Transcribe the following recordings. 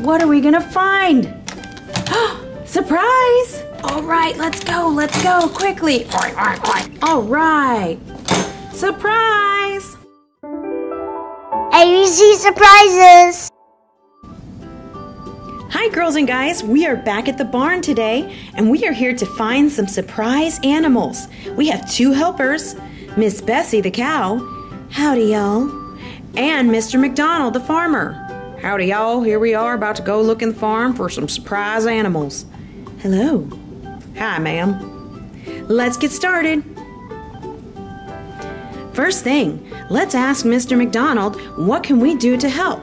What are we gonna find? Surprise! All right, let's go quickly. All right, surprise! ABC surprises! Hi girls and guys, we are back at the barn today and we are here to find some surprise animals. We have two helpers, Miss Bessie the cow, howdy y'all, and Mr. Mcdonald the farmer. Howdy y'all, here we are about to go look in the farm for some surprise animals. Hello. Hi ma'am. Let's get started. First thing, let's ask Mr. McDonald, what can we do to help?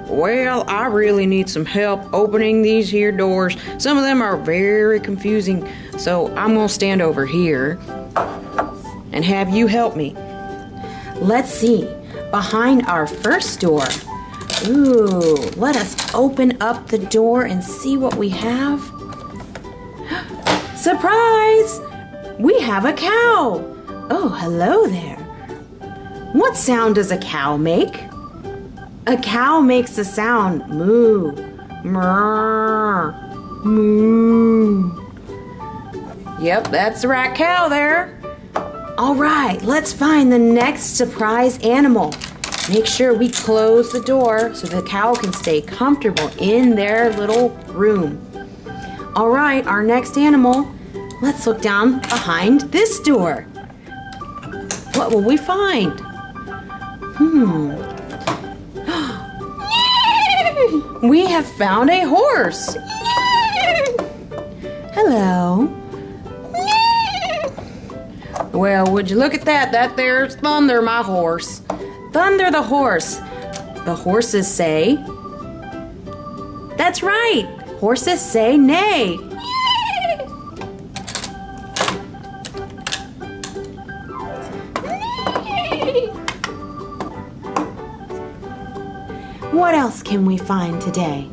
Well, I really need some help opening these here doors. Some of them are very confusing, so I'm going to stand over here and have you help me. Let's see, behind our first door. Ooh, let us open up the door and see what we have. Surprise! We have a cow. Oh, hello there. What sound does a cow make? A cow makes the sound moo, murr, moo. Yep, that's the right cow there. All right, let's find the next surprise animal. Make sure we close the door so the cow can stay comfortable in their little room. All right, our next animal. Let's look down behind this door. What will we find? We have found a horse. Hello. Well, would you look at that? That there's Thunder, my horse. Thunder the horse. The horses say... That's right. Horses say neigh. What else can we find today?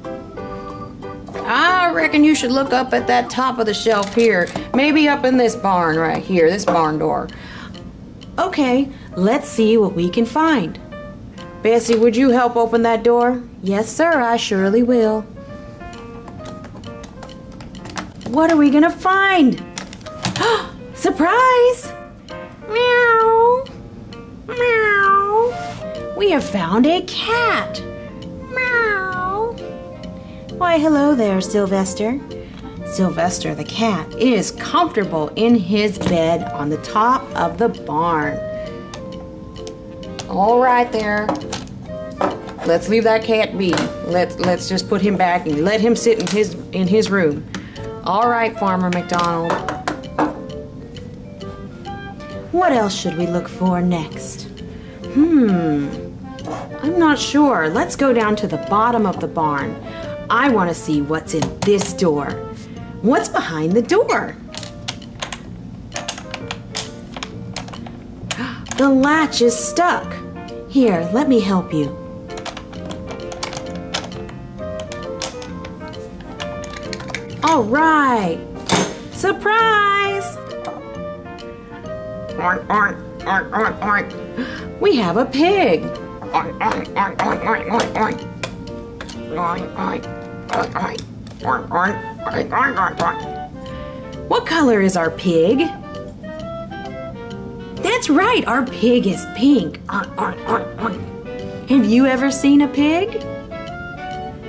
I reckon you should look up at that top of the shelf here. Maybe up in this barn right here, this barn door. Okay, let's see what we can find. Bessie, would you help open that door? Yes, sir, I surely will. What are we gonna find? Surprise! Meow! Meow! We have found a cat. Meow! Why, hello there, Sylvester. Sylvester the cat is comfortable in his bed on the top of the barn. All right there. Let's leave that cat be. Let's just put him back and let him sit in his room. All right, Farmer McDonald. What else should we look for next? I'm not sure. Let's go down to the bottom of the barn. I want to see what's in this door. What's behind the door? The latch is stuck. Here, let me help you. All right. Surprise! Oink, oink, oink, oink, oink. We have a pig. Oink, oink, oink, oink, oink, oink, oink. Oink, oink, oink, oink. Oink, oink, oink, oink, oink, oink. What color is our pig? That's right, our pig is pink. Oink, oink, oink, oink. Have you ever seen a pig?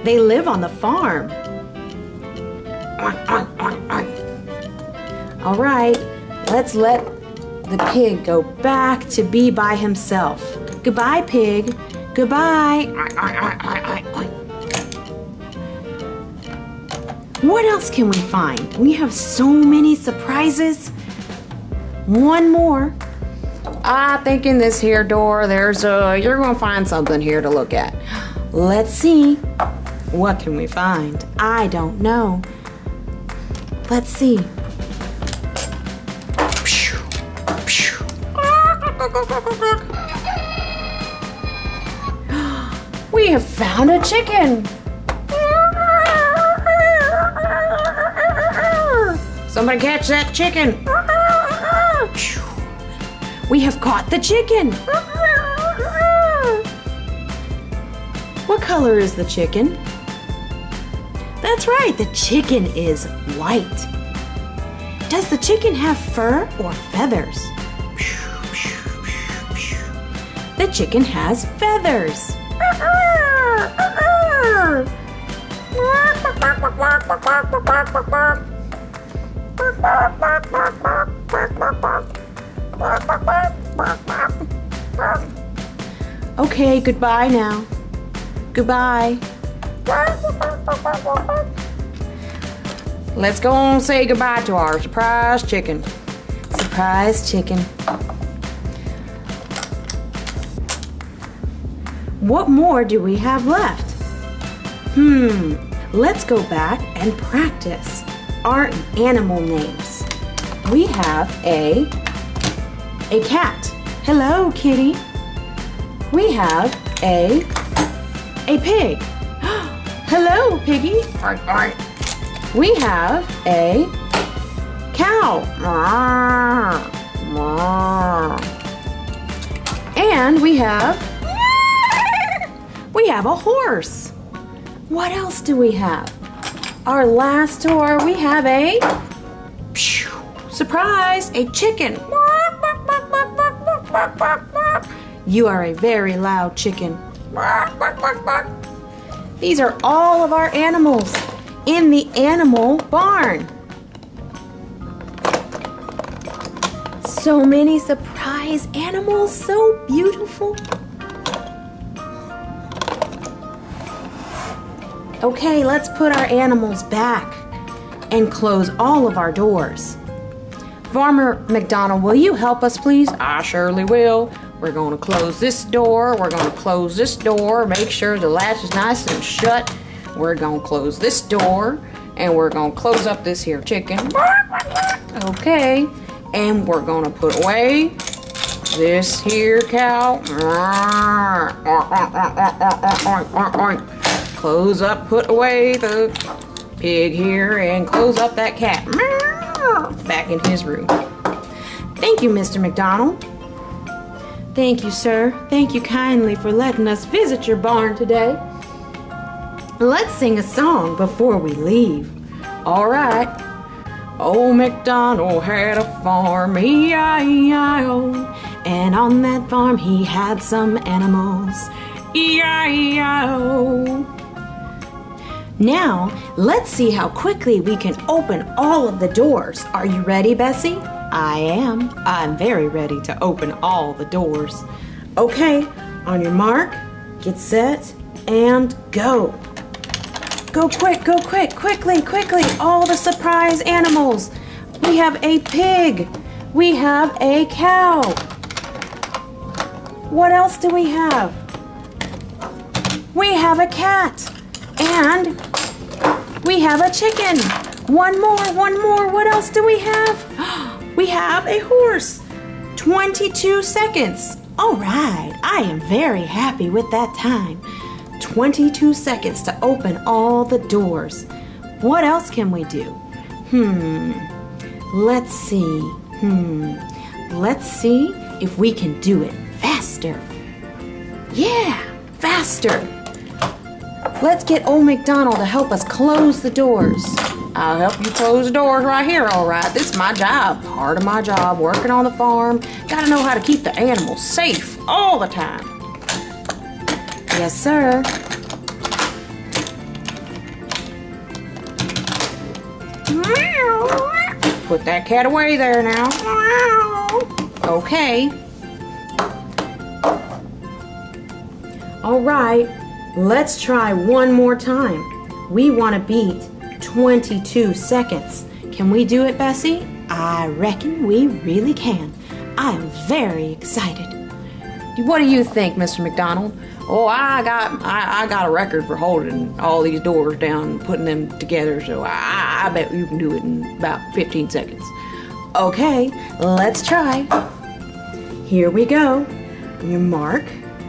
They live on the farm. Oink, oink, oink, oink. All right, let's let the pig go back to be by himself. Goodbye, pig. Goodbye. What else can we find? We have so many surprises. One more. I think in this here door, you're gonna find something here to look at. Let's see. What can we find? I don't know. Let's see. We have found a chicken. Somebody catch that chicken. We have caught the chicken. What color is the chicken? That's right, the chicken is white. Does the chicken have fur or feathers? The chicken has feathers. Okay, goodbye now. Goodbye. Let's go and say goodbye to our surprise chicken. Surprise chicken. What more do we have left? Let's go back and practice our animal names. We have a cat. Hello, kitty. We have a pig. Hello, piggy. We have a cow. And we have a horse. What else do we have? Our last door, we have a surprise, a chicken. You are a very loud chicken. These are all of our animals in the animal barn. So many surprise animals, so beautiful. Okay, let's put our animals back and close all of our doors. Farmer McDonald, will you help us, please? I surely will. We're going to close this door. We're going to close this door. Make sure the latch is nice and shut. We're going to close this door. And we're going to close up this here chicken. Okay. And we're going to put away this here cow. Close up, put away the pig here, and close up that cat. Back in his room. Thank you, Mr. McDonald. Thank you, sir. Thank you kindly for letting us visit your barn today. Let's sing a song before we leave. All right. Old MacDonald had a farm, E-I-E-I-O, and on that farm he had some animals, E-I-E-I-O. Now, let's see how quickly we can open all of the doors. Are you ready, Bessie? I am. I'm very ready to open all the doors. Okay, on your mark, get set, and go. Go quick, quickly, all the surprise animals. We have a pig. We have a cow. What else do we have? We have a cat. And we have a chicken. One more. What else do we have? We have a horse. 22 seconds. All right, I am very happy with that time. 22 seconds to open all the doors. What else can we do? Let's see. Let's see if we can do it faster. Yeah, faster. Let's get old MacDonald to help us close the doors. I'll help you close the doors right here, all right. This is my job, part of my job, working on the farm. Gotta know how to keep the animals safe all the time. Yes, sir. Put that cat away there now. Okay. All right. Let's try one more time. We want to beat 22 seconds. Can we do it, Bessie? I reckon we really can. I am very excited. What do you think, Mr. McDonald? Oh, I got a record for holding all these doors down and putting them together, so I bet you can do it in about 15 seconds. Okay, let's try. Here we go. On your mark,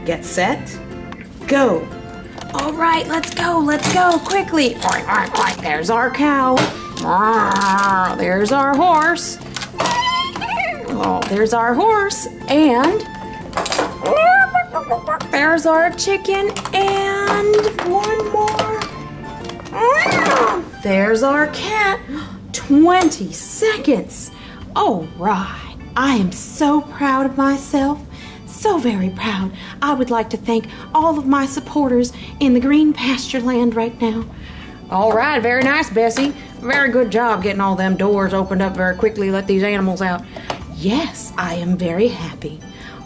get set, go. All right, let's go, quickly. There's our cow. There's our horse. Oh, there's our horse. And there's our chicken. And one more. there's our cat. 20 seconds. All right. I am so proud of myself. So very proud. I would like to thank all of my supporters in the green pasture land right now. All right, very nice, Bessie. Very good job getting all them doors opened up very quickly, let these animals out. Yes, I am very happy.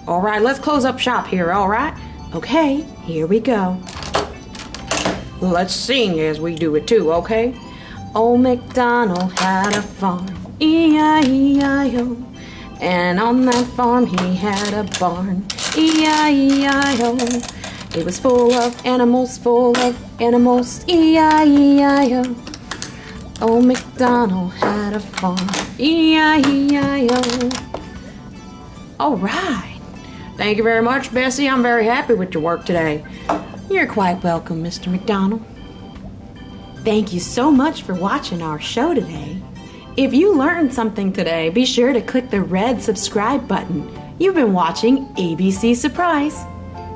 All right, let's close up shop here, all right? Okay, here we go. Let's sing as we do it too, okay? Old McDonald had a farm, E-I-E-I-O. And on that farm he had a barn, E-I-E-I-O. It was full of animals, E-I-E-I-O. Old McDonald had a farm, E-I-E-I-O. All right. Thank you very much, Bessie. I'm very happy with your work today. You're quite welcome, Mr. McDonald. Thank you so much for watching our show today. If you learned something today, be sure to click the red subscribe button. You've been watching ABC Surprise.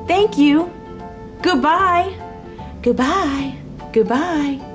Thank you. Goodbye. Goodbye. Goodbye.